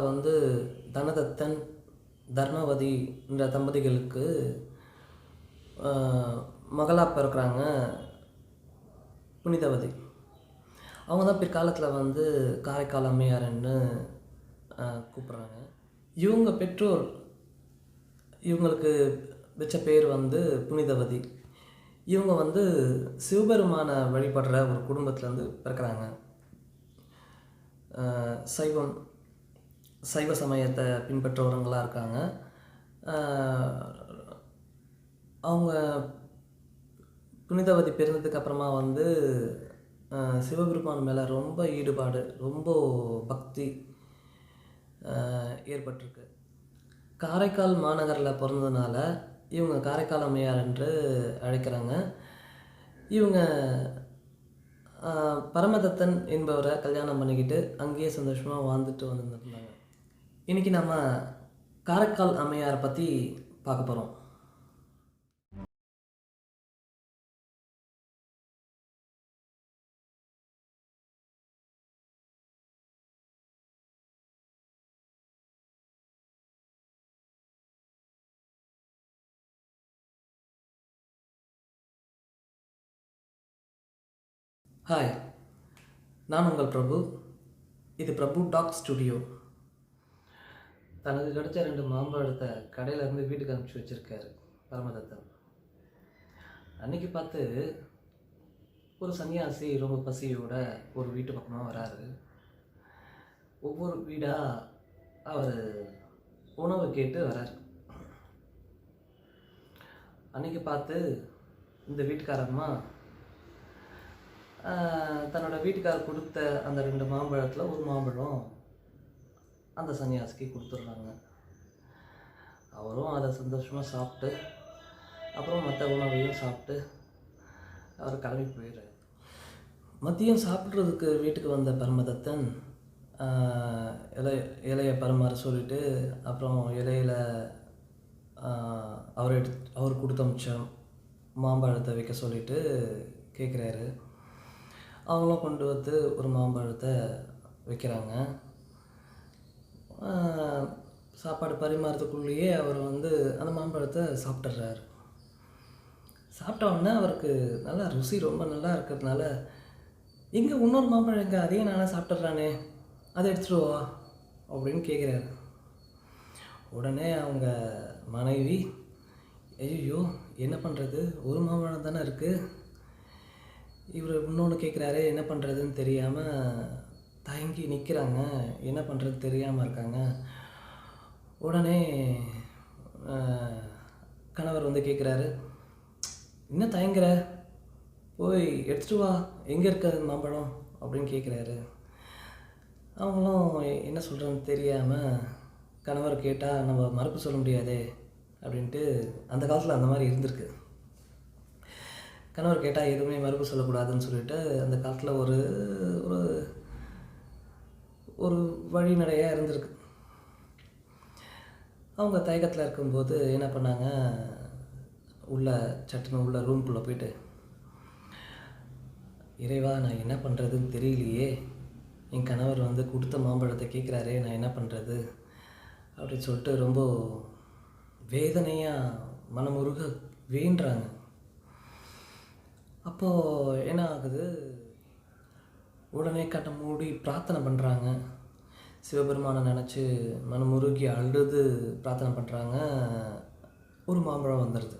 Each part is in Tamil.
வந்து தனதத்தன், தர்மவதி என்ற தம்பதிகளுக்கு மகளாக பிறக்கிறாங்க புனிதவதி. அவங்க தான் பிற்காலத்தில் வந்து காரைக்கால் அம்மையார்ன்னு கூப்பிட்றாங்க. இவங்க பெற்றோர் இவங்களுக்கு வச்ச பேர் வந்து புனிதவதி. இவங்க வந்து சிவபெருமானை வழிபடுற ஒரு குடும்பத்துலேருந்து பிறக்கிறாங்க. சைவ சமயத்தை பின்பற்றவங்களாக இருக்காங்க. அவங்க புனிதவதி பிறந்ததுக்கு அப்புறமா வந்து சிவபெருமான் மேலே ரொம்ப ஈடுபாடு, ரொம்ப பக்தி ஏற்பட்டிருக்கு. காரைக்கால் மாநகரில் பிறந்ததுனால இவங்க காரைக்கால் அம்மையார் என்று அழைக்கிறாங்க. இவங்க பரமதத்தன் என்பவரை கல்யாணம் பண்ணிக்கிட்டு அங்கேயே சந்தோஷமாக வாழ்ந்துட்டு வந்துருந்தாங்க. இன்றைக்கி நம்ம காரைக்கால் அம்மையாரை பற்றி பார்க்க போகிறோம். ஹாய், நான் உங்கள் பிரபு. இது பிரபு டாக் ஸ்டுடியோ. தனக்கு கிடைச்ச 2 மாம்பழத்தை கடையிலேருந்து வீட்டுக்கு அனுப்பிச்சி வச்சுருக்காரு பரமதத்தன். அன்றைக்கி பார்த்து ஒரு சன்னியாசி ரொம்ப பசியோட ஒரு வீட்டு பக்கமாக வராரு. ஒவ்வொரு வீடாக அவர் உணவு கேட்டு வராரு. அன்றைக்கி பார்த்து இந்த வீட்டுக்காரம்மா தன்னோட வீட்டுக்காரர் கொடுத்த அந்த 2 மாம்பழத்தில் ஒரு மாம்பழம் அந்த சன்னியாசிக்கு கொடுத்துட்றாங்க. அவரும் அதை சந்தோஷமாக சாப்பிட்டு அப்புறம் மற்ற உணவையும் சாப்பிட்டு அவர் கிளம்பி போயிடுறாரு. மதியம் சாப்பிட்றதுக்கு வீட்டுக்கு வந்த பரமதத்தன் இலையை பரிமாற சொல்லிவிட்டு அப்புறம் இலையில் அவர் கொடுத்த மிச்சம் மாம்பழத்தை வைக்க சொல்லிவிட்டு கேட்குறாரு. அவங்களும் கொண்டு வந்து ஒரு மாம்பழத்தை வைக்கிறாங்க. சாப்பாடு பரிமாறதுக்குள்ளேயே அவர் வந்து அந்த மாம்பழத்தை சாப்பிட்றாரு. சாப்பிட்ட உடனே அவருக்கு நல்லா ருசி ரொம்ப நல்லா இருக்கிறதுனால, எங்கே இன்னொரு மாம்பழம் எங்கே, அதையும் நானே சாப்பிட்றானே, அதை எடுத்துகிட்டு அப்படின்னு கேட்குறாரு. உடனே அவங்க மனைவி, ஐயோ என்ன பண்ணுறது, ஒரு மாம்பழம் தானே இருக்குது, இவர் இன்னொன்று கேட்குறாரு, என்ன பண்ணுறதுன்னு தெரியாமல் தயங்கி நிற்கிறாங்க. என்ன பண்ணுறது தெரியாமல் இருக்காங்க. உடனே கணவர் வந்து கேட்குறாரு, என்ன தயங்குற, போய் எடுத்துகிட்டு வா, எங்கே இருக்க மாம்பழம் அப்படின்னு கேட்குறாரு. அவங்களும் என்ன சொல்கிறேன்னு தெரியாமல், கணவர் கேட்டால் நம்ம மறுப்பு சொல்ல முடியாதே அப்படின்ட்டு, அந்த காலத்தில் அந்த மாதிரி இருந்திருக்கு. கணவர் கேட்டால் எதுவுமே மறுப்பு சொல்லக்கூடாதுன்னு சொல்லிட்டு அந்த காலத்தில் ஒரு ஒரு ஒரு வழிநடையாக இருந்திருக்கு. அவங்க தயக்கத்தில் இருக்கும்போது என்ன பண்ணாங்க, சட்டுன்னு உள்ள ரூம்குள்ளே போயிட்டு, இறைவா நான் என்ன பண்ணுறதுன்னு தெரியலையே, என் கணவர் வந்து கொடுத்த மாம்பழத்தை கேட்குறாரே, நான் என்ன பண்ணுறது அப்படின்னு சொல்லிட்டு ரொம்ப வேதனையாக மனமுருக வேண்டுறாங்க. அப்போது என்ன ஆகுது, உடனே கண்ணை மூடி பிரார்த்தனை பண்ணுறாங்க. சிவபெருமானை நினச்சி மனமுருகி அழுது பிரார்த்தனை பண்ணுறாங்க. ஒரு மாம்பழம் வந்துடுது.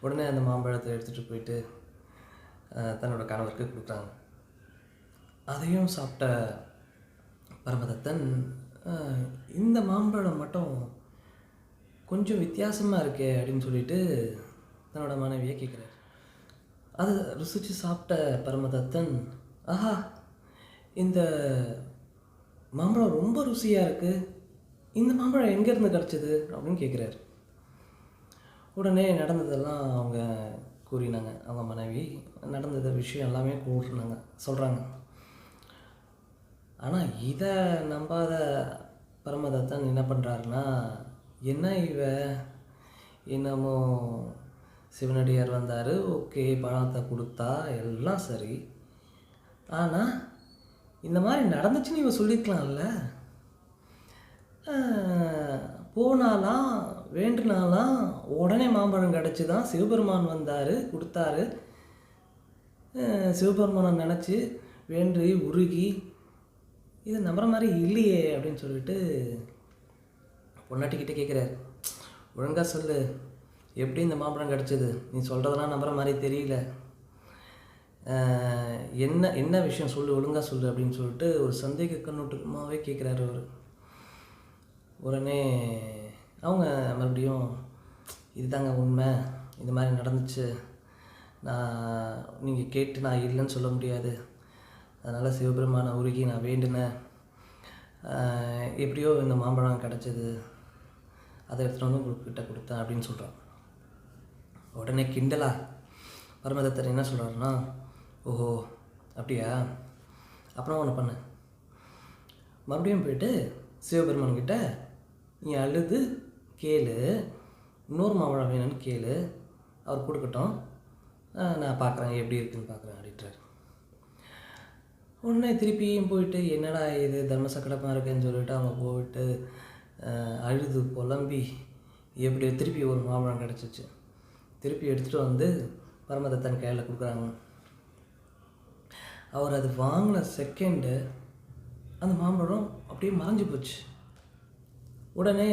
உடனே அந்த மாம்பழத்தை எடுத்துகிட்டு போயிட்டு தன்னோட கணவருக்கு கொடுக்குறாங்க. அதையும் சாப்பிட்ட பரமதத்தன், இந்த மாம்பழம் மட்டும் கொஞ்சம் வித்தியாசமாக இருக்கே அப்படின்னு சொல்லிட்டு தன்னோட மனைவியை கேட்குறாரு. அதை ருசித்து சாப்பிட்ட பரமதத்தன், ஆஹா இந்த மாம்பழம் ரொம்ப ருசியாக இருக்குது, இந்த மாம்பழம் எங்கேருந்து கிடச்சிது அப்படின்னு கேட்குறாரு. உடனே நடந்ததெல்லாம் அவங்க கூறினாங்க. அவங்க மனைவி நடந்தத விஷயம் எல்லாமே சொல்கிறாங்க. ஆனால் இதை நம்பாத பரமதத்தன் என்ன பண்ணுறாருன்னா, என்ன என்னமோ சிவனடியார் வந்தார், ஓகே பழத்தை கொடுத்தா எல்லாம் சரி, ஆனால் இந்த மாதிரி நடந்துச்சுன்னு இவன் சொல்லியிருக்கலாம்ல, அ போனாலாம், வேண்டுனாலாம், உடனே மாம்பழம் கிடச்சி தான் சிவபெருமான் வந்தார், குடுத்தாரு. சிவபெருமானை நினச்சி, வேண்டி, உருகி, இது நம்புற மாரி இல்லையே அப்படின்னு சொல்லிட்டு பொண்டாட்டிக்கிட்ட கேட்குறாரு. ஒழுங்கா சொல்லு, எப்படி இந்த மாம்பழம் கிடச்சிது? நீ சொல்கிறதெல்லாம் நம்புற மாதிரி தெரியல. என்ன என்ன விஷயம் சொல்லு, ஒழுங்கா சொல்லு அப்படின்னு சொல்லிட்டு ஒரு சந்தேக கண்ணோட்டமாகவே கேட்குறாரு அவர். உடனே அவங்க மறுபடியும், இதுதாங்க உண்மை, இது மாதிரி நடந்துச்சு, நீங்கள் கேட்டு நான் இல்லைன்னு சொல்ல முடியாது, அதனால் சிவபெருமானை உருகி நான் வேண்டினேன், எப்படியோ இந்த மாம்பழம் கிடச்சிது, அதை எடுத்துகிட்டு வந்து உங்கள்கிட்ட கொடுத்தேன் அப்படின்னு சொல்கிறான். உடனே கிண்டலா பரமதத்தர் என்ன சொல்கிறாருன்னா, ஓஹோ அப்படியா, அப்புறம் ஒன்று பண்ணு, மறுபடியும் போயிட்டு சிவபெருமான்கிட்ட நீ அழுது கேளு, இன்னொரு மாம்பழம் வேணும்னு கேளு, அவர் கொடுக்கட்டும், நான் பார்க்குறேன் எப்படி இருக்குன்னு பார்க்குறேன் அப்படின்றார். உடனே திருப்பியும் போயிட்டு என்னடா இது தர்ம சங்கடமாக இருக்குன்னு சொல்லிட்டு அவங்க போயிட்டு அழுது புலம்பி எப்படியோ திருப்பி ஒரு மாம்பழம் கிடச்சிச்சு. திருப்பி எடுத்துகிட்டு வந்து பரமதத்தன் கையில் கொடுக்குறாங்க. அவர் அது வாங்கின செகண்டு அந்த மாம்பழம் அப்படியே மறைஞ்சு போச்சு. உடனே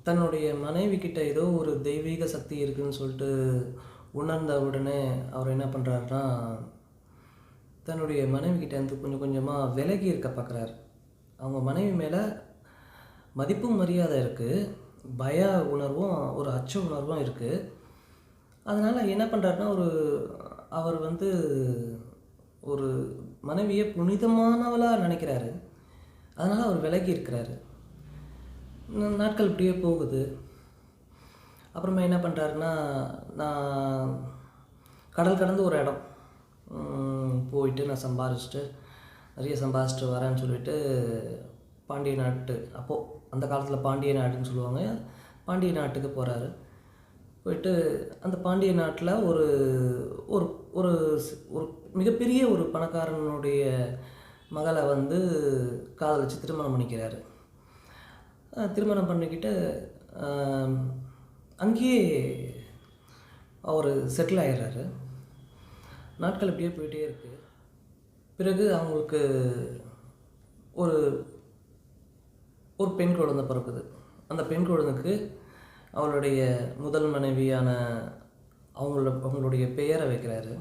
தன்னுடைய மனைவி கிட்ட ஏதோ ஒரு தெய்வீக சக்தி இருக்குதுன்னு சொல்லிட்டு உணர்ந்த உடனே அவர் என்ன பண்ணுறாருன்னா, தன்னுடைய மனைவி கிட்டேருந்து கொஞ்சம் கொஞ்சமாக விலகி இருக்க பார்க்குறாரு. அவங்க மனைவி மேலே மதிப்பும் மரியாதை இருக்குது, பய உணர்வும் ஒரு அச்ச உணர்வும் இருக்குது. அதனால் என்ன பண்ணுறாருன்னா, அவர் வந்து ஒரு மனைவியை புனிதமானவளாக நினைக்கிறாரு. அதனால் அவர் விலகி இருக்கிறாரு. நாட்கள் இப்படியே போகுது. அப்புறமா என்ன பண்ணுறாருன்னா, நான் கடல் கடந்து ஒரு இடம் போயிட்டு நான் நிறைய சம்பாதிச்சிட்டு வரேன்னு சொல்லிட்டு பாண்டிய நாட்டு, அப்போது அந்த காலத்தில் பாண்டிய நாட்டுன்னு சொல்லுவாங்க, பாண்டிய நாட்டுக்கு போகிறாரு. போயிட்டு அந்த பாண்டிய நாட்டில் ஒரு ஒரு ஒரு ஒரு மிகப்பெரிய ஒரு பணக்காரனுடைய மகளை வந்து காதலிச்சு திருமணம் பண்ணிக்கிறாரு. திருமணம் பண்ணிக்கிட்டு அங்கேயே அவர் செட்டில் ஆகிடுறாரு. நாட்கள் இப்படியே போயிட்டே இருக்குது. பிறகு அவங்களுக்கு ஒரு ஒரு பெண் குழந்தை பிறக்குது. அந்த பெண் குழந்தைக்கு அவளுடைய முதல் மனைவியான அவங்களுடைய பெயரை வைக்கிறாரு.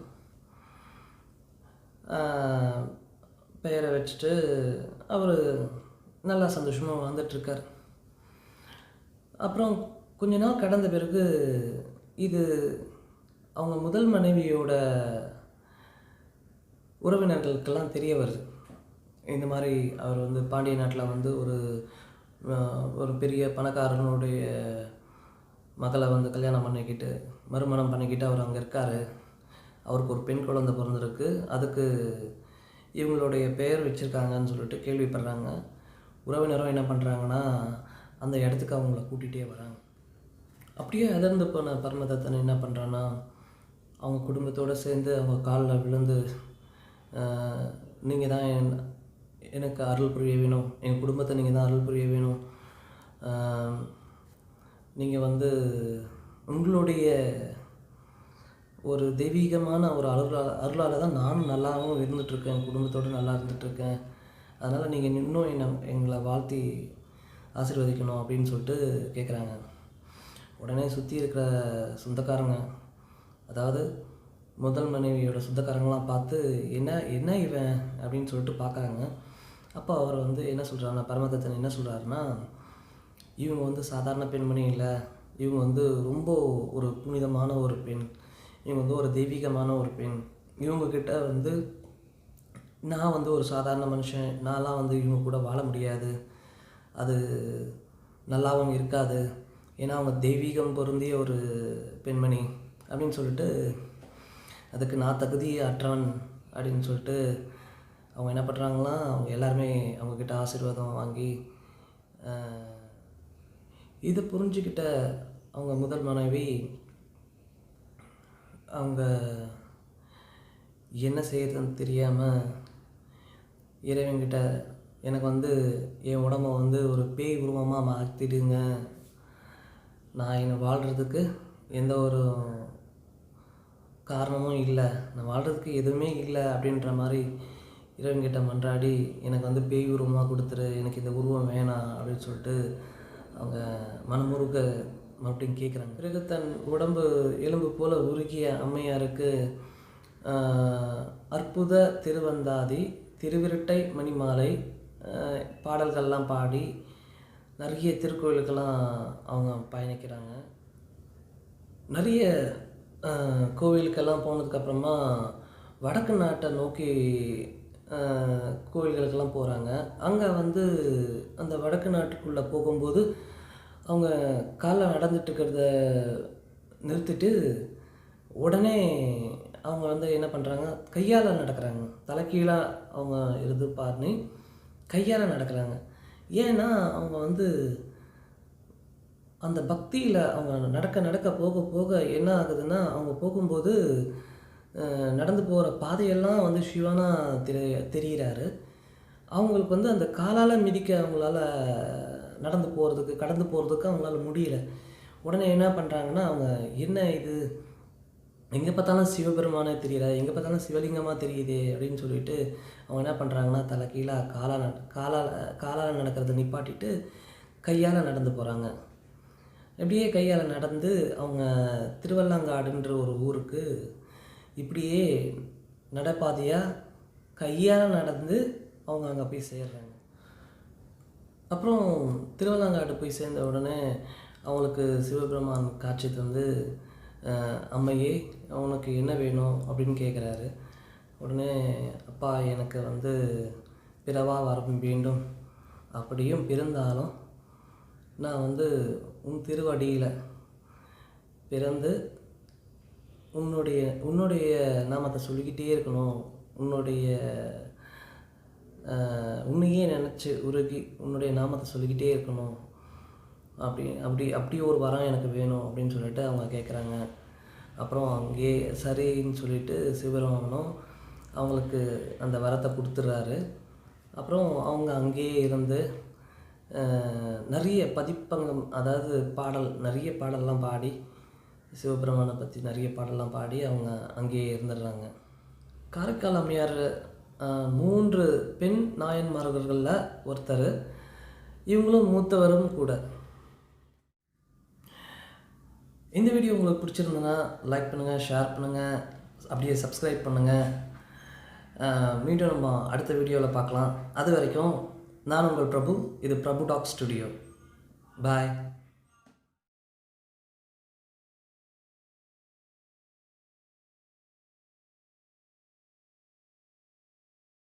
பெயரை வச்சுட்டு அவர் நல்லா சந்தோஷமாக வாழ்ந்துட்டுருக்கார். அப்புறம் கொஞ்ச நாள் கடந்த பிறகு இது அவங்க முதல் மனைவியோட உறவினர்களுக்கெல்லாம் தெரிய வருது. இந்த மாதிரி அவர் வந்து பாண்டிய நாட்டில் வந்து ஒரு பெரிய பணக்காரனுடைய மகளை வந்து கல்யாணம் பண்ணிக்கிட்டு மறுமணம் பண்ணிக்கிட்டு அவர் அங்கே இருக்கார். அவருக்கு ஒரு பெண் குழந்தை பிறந்திருக்கு, அதுக்கு இவங்களுடைய பெயர் வச்சுருக்காங்கன்னு சொல்லிட்டு கேள்விப்படுறாங்க. உறவினரும் என்ன பண்ணுறாங்கன்னா, அந்த இடத்துக்கு அவங்கள கூட்டிகிட்டே வராங்க. அப்படியே அதிர்ந்து போன பரமதத்தன் என்ன பண்ணுறான்னா, அவங்க குடும்பத்தோடு சேர்ந்து அவங்க காலில் விழுந்து, நீங்கள் தான் எனக்கு அருள் புரிய வேணும், என் குடும்பத்தை நீங்கள் தான் அருள் புரிய வேணும், நீங்கள் வந்து உங்களுடைய ஒரு தெய்வீகமான ஒரு அருளால் தான் நானும் நல்லாவும் இருந்துகிட்ருக்கேன், என் குடும்பத்தோடு நல்லா இருந்துகிட்ருக்கேன், அதனால் நீங்கள் இன்னும் எங்களை வாழ்த்தி ஆசீர்வதிக்கணும் அப்படின்னு சொல்லிட்டு கேட்குறாங்க. உடனே சுற்றி இருக்கிற சொந்தக்காரங்க, அதாவது முதல் மனைவியோட சொந்தக்காரங்களாம் பார்த்து என்ன இவன் அப்படின்னு சொல்லிட்டு பார்க்குறாங்க. அப்போ அவர் வந்து என்ன சொல்கிறாருன்னா, பரமதத்தன் என்ன சொல்கிறாருன்னா, இவங்க வந்து சாதாரண பெண்மணி இல்லை, இவங்க வந்து ரொம்ப ஒரு புனிதமான ஒரு பெண், இவங்க வந்து ஒரு தெய்வீகமான ஒரு பெண், இவங்கக்கிட்ட வந்து நான் வந்து ஒரு சாதாரண மனுஷன், நான்லாம் வந்து இவங்க கூட வாழ முடியாது, அது நல்லாவும் இருக்காது, ஏன்னா அவங்க தெய்வீகம் பொருந்திய ஒரு பெண்மணி அப்படின்னு சொல்லிட்டு, அதுக்கு நான் தகுதி அற்றவன் அப்படின்னு சொல்லிட்டு அவங்க என்ன பண்ணுறாங்கன்னா, அவங்க எல்லாருமே அவங்கக்கிட்ட ஆசீர்வாதம் வாங்கி, இதை புரிஞ்சுக்கிட்ட அவங்க முதல் மனைவி அவங்க என்ன செய்யறதுன்னு தெரியாமல் இறைவன்கிட்ட எனக்கு வந்து என் உடம்ப வந்து ஒரு பேய் உருவமாக மாற்றிடுங்க, நான் என்னை வாழ்கிறதுக்கு எந்த ஒரு காரணமும் இல்லை, நான் வாழ்கிறதுக்கு எதுவுமே இல்லை அப்படின்ற மாதிரி இறைவன்கிட்ட மன்றாடி எனக்கு வந்து பேய் உருவமாக கொடுத்துரு, எனக்கு இந்த உருவம் வேணாம் அப்படின்னு சொல்லிட்டு அவங்க மனமுருக மறுபடியும் கேட்குறாங்க. பிறகு தன் உடம்பு எலும்பு போல் உருகிய அம்மையாருக்கு அற்புத திருவந்தாதி, திருவிருட்டை மணிமாலை பாடல்கள்லாம் பாடி நிறைய திருக்கோயிலுக்கெல்லாம் அவங்க பயணிக்கிறாங்க. நிறைய கோவிலுக்கெல்லாம் போனதுக்கப்புறமா வடக்கு நாட்டை நோக்கி கோவில்களுக்கெல்லாம் போகிறாங்க. அங்கே வந்து அந்த வடக்கு நாட்டுக்குள்ளே போகும்போது அவங்க காலில் நடந்துட்டுருக்கிறத நிறுத்திட்டு உடனே அவங்க வந்து என்ன பண்ணுறாங்க, கையால் நடக்கிறாங்க. தலைக்கீழாக அவங்க இருந்து பாருன்னு கையால் நடக்கிறாங்க. ஏன்னா அவங்க வந்து அந்த பக்தியில் அவங்க நடக்க நடக்க போக போக என்ன ஆகுதுன்னா, அவங்க போகும்போது நடந்து போகிற பாதையெல்லாம் வந்து சிவனா தெரிகிறாரு. அவங்களுக்கு வந்து அந்த காலால் மிதிக்க அவங்களால நடந்து போகிறதுக்கு கடந்து போகிறதுக்கு அவங்களால முடியல. உடனே என்ன பண்ணுறாங்கன்னா, அவங்க என்ன இது எங்கே பார்த்தாலும் சிவபெருமானே தெரியல, எங்கே பார்த்தாலும் சிவலிங்கமாக தெரியுதே அப்படின்னு சொல்லிட்டு அவங்க என்ன பண்ணுறாங்கன்னா, தலை கீழாக காலால் நடக்கிறத நிப்பாட்டிட்டு கையால் நடந்து போகிறாங்க. இப்படியே கையால் நடந்து அவங்க திருவள்ளங்காடுன்ற ஒரு ஊருக்கு இப்படியே நடைபாதையாக கையால் நடந்து அவங்க அங்கே போய் சேர்றாங்க. அப்புறம் திருவள்ளங்காடு போய் சேர்ந்த உடனே அவங்களுக்கு சிவபெருமான் காட்சி தந்து, அம்மையே உனக்கு என்ன வேணும் அப்படின்னு கேட்குறாரு. உடனே அப்பா எனக்கு வந்து பிறவா வரம் வேண்டும், அப்படியும் பிறந்தாலும் நான் வந்து உன் திருவடியில் பிறந்து உன்னுடைய நாமத்தை சொல்லிக்கிட்டே இருக்கணும், உன்னையே நினச்சி உருகி உன்னுடைய நாமத்தை சொல்லிக்கிட்டே இருக்கணும், அப்படி ஒரு வரம் எனக்கு வேணும் அப்படின்னு சொல்லிட்டு அவங்க கேட்குறாங்க. அப்புறம் அங்கேயே சரின்னு சொல்லிட்டு சிவபெருமானும் அவங்களுக்கு அந்த வரத்தை கொடுத்துட்றாரு. அப்புறம் அவங்க அங்கேயே இருந்து நிறைய பதிப்பங்கம், அதாவது நிறைய பாடல்லாம் பாடி சிவபெருமானை பற்றி நிறைய பாடல்லாம் பாடி அவங்க அங்கேயே இருந்துடுறாங்க. காரைக்கால் அம்மையார் 3 பெண் நாயன்மார்களில் ஒருத்தர், இவங்களும் மூத்தவரும் கூட. இந்த வீடியோ உங்களுக்கு பிடிச்சிருந்ததுன்னா லைக் பண்ணுங்கள், ஷேர் பண்ணுங்கள், அப்படியே சப்ஸ்கிரைப் பண்ணுங்கள். மீண்டும் நம்ம அடுத்த வீடியோவில் பார்க்கலாம். அது வரைக்கும் நான் உங்கள் பிரபு. இது பிரபு டாக் ஸ்டுடியோ. பாய்.